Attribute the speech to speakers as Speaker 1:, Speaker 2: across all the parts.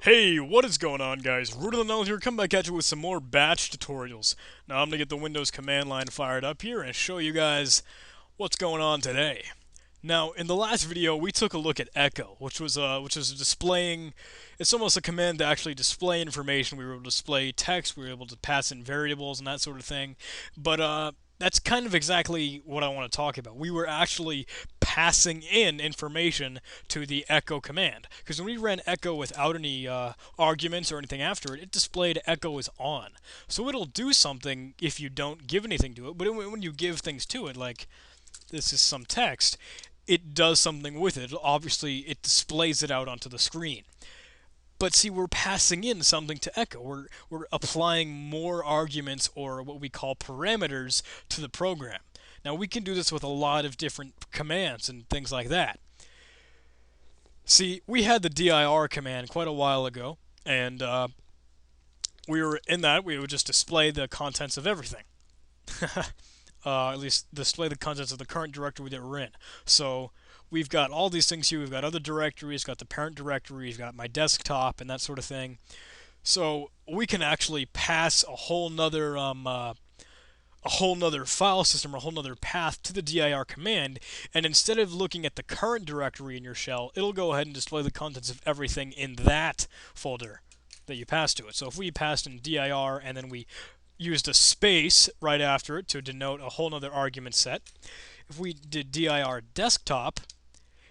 Speaker 1: Hey, what is going on, guys? Root of the Null here, come back at you with some more batch tutorials. Now I'm going to get the Windows command line fired up here and show you guys what's going on today. Now, in the last video, we took a look at Echo, which was displaying. It's almost a command to actually display information. We were able to display text, we were able to pass in variables and that sort of thing. But that's kind of exactly what I want to talk about. We were actually passing in information to the echo command, because when we ran echo without any arguments or anything after it, it displayed echo is on. So it'll do something if you don't give anything to it, but when you give things to it, like this is some text, it does something with it. Obviously, it displays it out onto the screen. But see, we're passing in something to echo. We're applying more arguments, or what we call parameters, to the program. Now, we can do this with a lot of different commands and things like that. See, we had the dir command quite a while ago, and we would just display the contents of everything. At least display the contents of the current directory that we're in. So we've got all these things here. We've got other directories, got the parent directory, we've got my desktop, and that sort of thing. So we can actually pass a whole nother file system or a whole nother path to the dir command, and instead of looking at the current directory in your shell, it'll go ahead and display the contents of everything in that folder that you pass to it. So if we passed in dir and then we used a space right after it to denote a whole nother argument set, if we did dir desktop,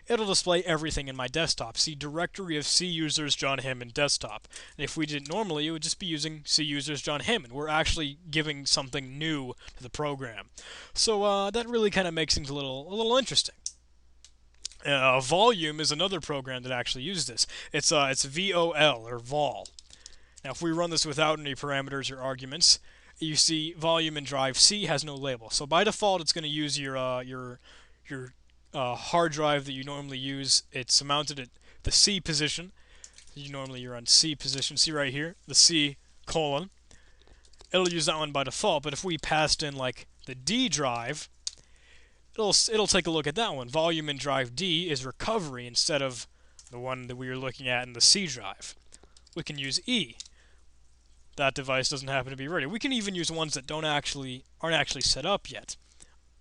Speaker 1: it'll display everything in my desktop. See, directory of C users John Hammond desktop. And if we did it normally, it would just be using C users John Hammond. We're actually giving something new to the program. So that really kind of makes things a little interesting. Volume is another program that actually uses this. It's VOL or vol. Now, if we run this without any parameters or arguments, you see volume in drive C has no label. So by default, it's going to use your hard drive that you normally use. It's mounted at the C position. You're on C position. See right here, the C colon. It'll use that one by default. But if we passed in like the D drive, it'll take a look at that one. Volume in drive D is recovery instead of the one that we were looking at in the C drive. We can use E. That device doesn't happen to be ready. We can even use ones that aren't actually set up yet.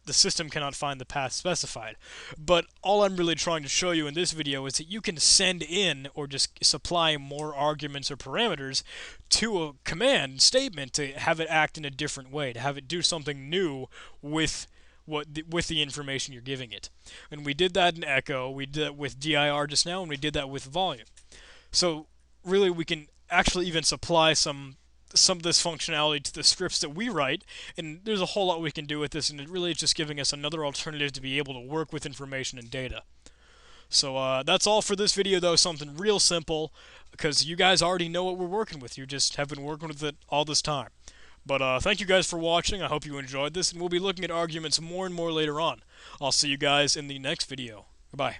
Speaker 1: The system cannot find the path specified. But all I'm really trying to show you in this video is that you can send in or just supply more arguments or parameters to a command statement to have it act in a different way, to have it do something new with the information you're giving it. And we did that in Echo, we did that with dir just now, and we did that with volume. So really we can actually even supply some of this functionality to the scripts that we write, and there's a whole lot we can do with this, and it really is just giving us another alternative to be able to work with information and data. So that's all for this video, though. Something real simple, because you guys already know what we're working with. You just have been working with it all this time. But thank you guys for watching. I hope you enjoyed this, and we'll be looking at arguments more and more later on. I'll see you guys in the next video. Goodbye.